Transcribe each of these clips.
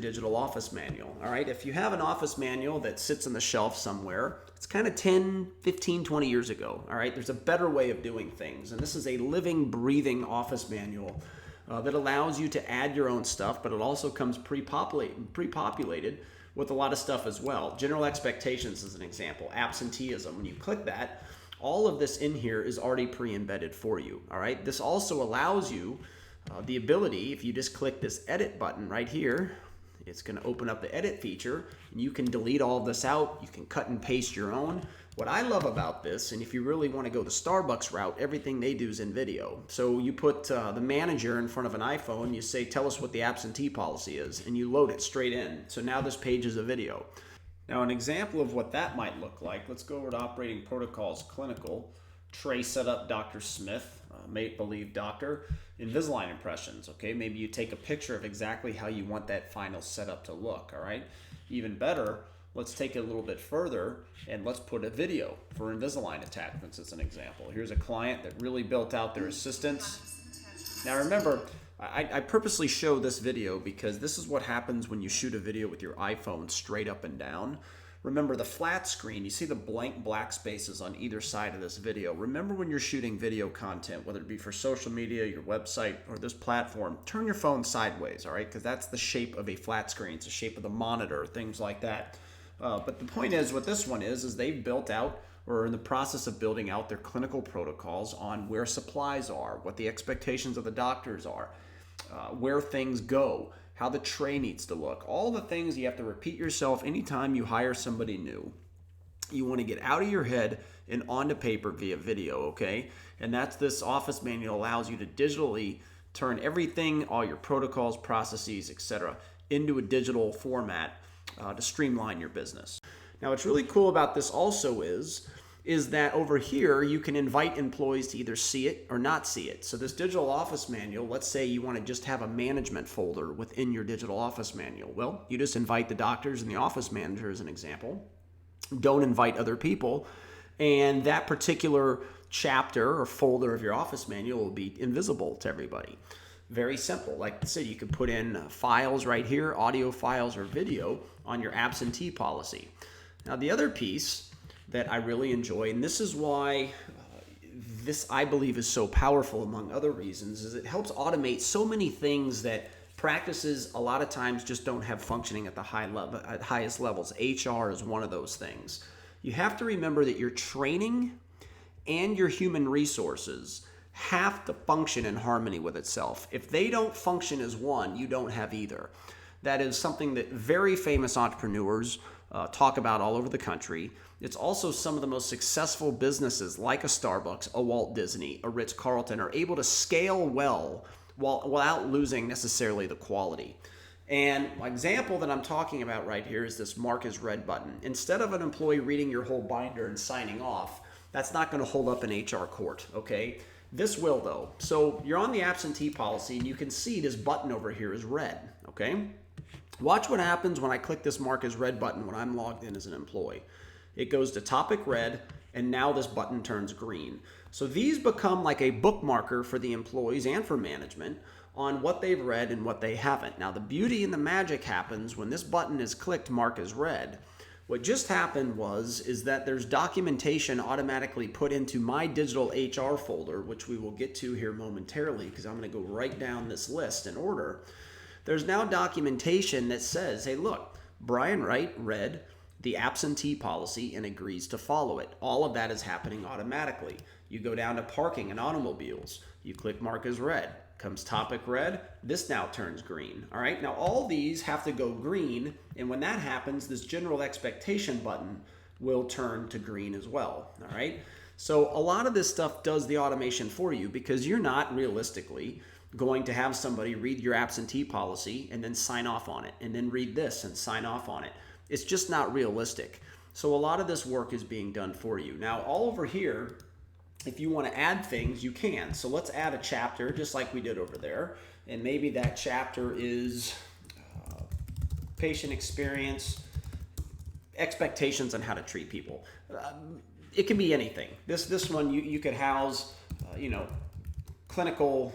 digital office manual. All right, if you have an office manual that sits on the shelf somewhere, it's kind of 10, 15, 20 years ago. All right, there's a better way of doing things. And this is a living, breathing office manual that allows you to add your own stuff, but it also comes pre-populated with a lot of stuff as well. General expectations is an example. Absenteeism, when you click that, all of this in here is already pre-embedded for you. All right, this also allows you the ability, if you just click this edit button right here, it's going to open up the edit feature, and you can delete all of this out. You can cut and paste your own. What I love about this, and if you really want to go the Starbucks route, everything they do is in video. So you put the manager in front of an iPhone, you say, tell us what the absentee policy is, and you load it straight in. So now this page is a video. Now an example of what that might look like, let's go over to Operating Protocols Clinical, tray setup, Dr. Smith, make-believe doctor, Invisalign impressions, okay? Maybe you take a picture of exactly how you want that final setup to look, all right? Even better, let's take it a little bit further and let's put a video for Invisalign attachments as an example. Here's a client that really built out their assistants. Now remember, I purposely show this video because this is what happens when you shoot a video with your iPhone straight up and down. Remember the flat screen, you see the blank black spaces on either side of this video. Remember when you're shooting video content, whether it be for social media, your website, or this platform, turn your phone sideways, all right? Because that's the shape of a flat screen. It's the shape of the monitor, things like that. But the point is, what this one is they've built out, or are in the process of building out their clinical protocols on where supplies are, what the expectations of the doctors are, where things go, how the tray needs to look, all the things you have to repeat yourself anytime you hire somebody new. You want to get out of your head and onto paper via video, okay? And that's this office manual allows you to digitally turn everything, all your protocols, processes, etc., into a digital format to streamline your business. Now, what's really cool about this also is that over here, you can invite employees to either see it or not see it. So this digital office manual, let's say you want to just have a management folder within your digital office manual. Well, you just invite the doctors and the office manager as an example. Don't invite other people. And that particular chapter or folder of your office manual will be invisible to everybody. Very simple. Like I said, you could put in files right here, audio files or video on your absentee policy. Now, the other piece that I really enjoy, and this is why this I believe is so powerful among other reasons, is it helps automate so many things that practices a lot of times just don't have functioning at the highest levels. HR is one of those things. You have to remember that your training and your human resources have to function in harmony with itself. If they don't function as one, you don't have either. That is something that very famous entrepreneurs talk about all over the country. It's also some of the most successful businesses like a Starbucks, a Walt Disney, a Ritz-Carlton are able to scale well without losing necessarily the quality. And my example that I'm talking about right here is this mark as read button. Instead of an employee reading your whole binder and signing off, that's not going to hold up in HR court, okay? This will though. So you're on the absentee policy and you can see this button over here is red, okay? Watch what happens when I click this mark as read button when I'm logged in as an employee. It goes to topic red, and now this button turns green. So these become like a bookmarker for the employees and for management on what they've read and what they haven't. Now the beauty and the magic happens when this button is clicked, mark as read. What just happened is that there's documentation automatically put into my digital HR folder, which we will get to here momentarily because I'm going to go right down this list in order. There's now documentation that says, hey, look, Brian Wright read the absentee policy and agrees to follow it. All of that is happening automatically. You go down to parking and automobiles. You click mark as read. Comes topic red. This now turns green. All right. Now all these have to go green. And when that happens, this general expectation button will turn to green as well. All right. So a lot of this stuff does the automation for you because you're not realistically going to have somebody read your absentee policy and then sign off on it and then read this and sign off on it. It's just not realistic. So a lot of this work is being done for you. Now, all over here, if you want to add things, you can. So let's add a chapter just like we did over there. And maybe that chapter is patient experience, expectations on how to treat people. It can be anything. This one, you could house, clinical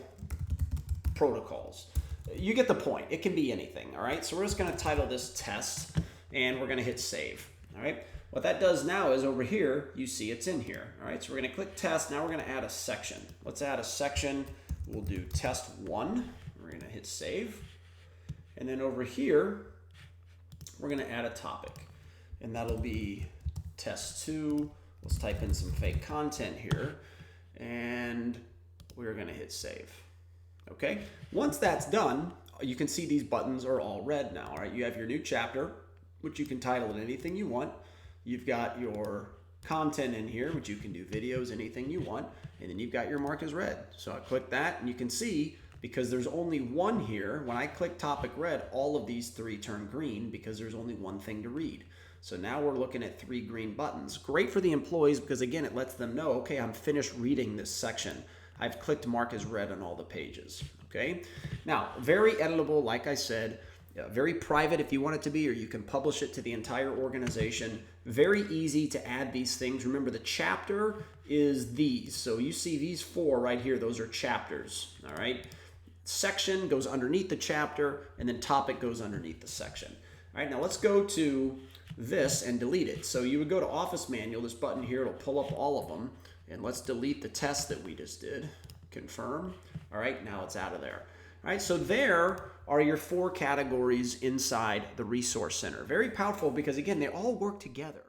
protocols. you get the point. It can be anything, all right? So we're just going to title this test, and we're going to hit save, all right? What that does now is over here, you see it's in here, all right? So we're going to click test. Now we're going to add a section. Let's add a section. We'll do test 1. We're going to hit save. And then over here, we're going to add a topic, and that'll be test 2. Let's type in some fake content here, and we're going to hit save. Okay, once that's done, you can see these buttons are all red now. All right, you have your new chapter, which you can title it anything you want. You've got your content in here, which you can do videos, anything you want, and then you've got your mark as red. So I click that, and you can see, because there's only one here, when I click topic red, all of these 3 turn green because there's only one thing to read. So now we're looking at 3 green buttons. Great for the employees because, again, it lets them know, okay, I'm finished reading this section. I've clicked mark as red on all the pages, okay? Now, very editable, like I said, very private if you want it to be, or you can publish it to the entire organization. Very easy to add these things. Remember, the chapter is these. So you see these 4 right here, those are chapters, all right? Section goes underneath the chapter, and then topic goes underneath the section. All right, now let's go to this and delete it. So you would go to Office Manual, this button here, it'll pull up all of them. And let's delete the test that we just did. Confirm. All right, now it's out of there. All right, so there are your 4 categories inside the Resource Center. Very powerful because, again, they all work together.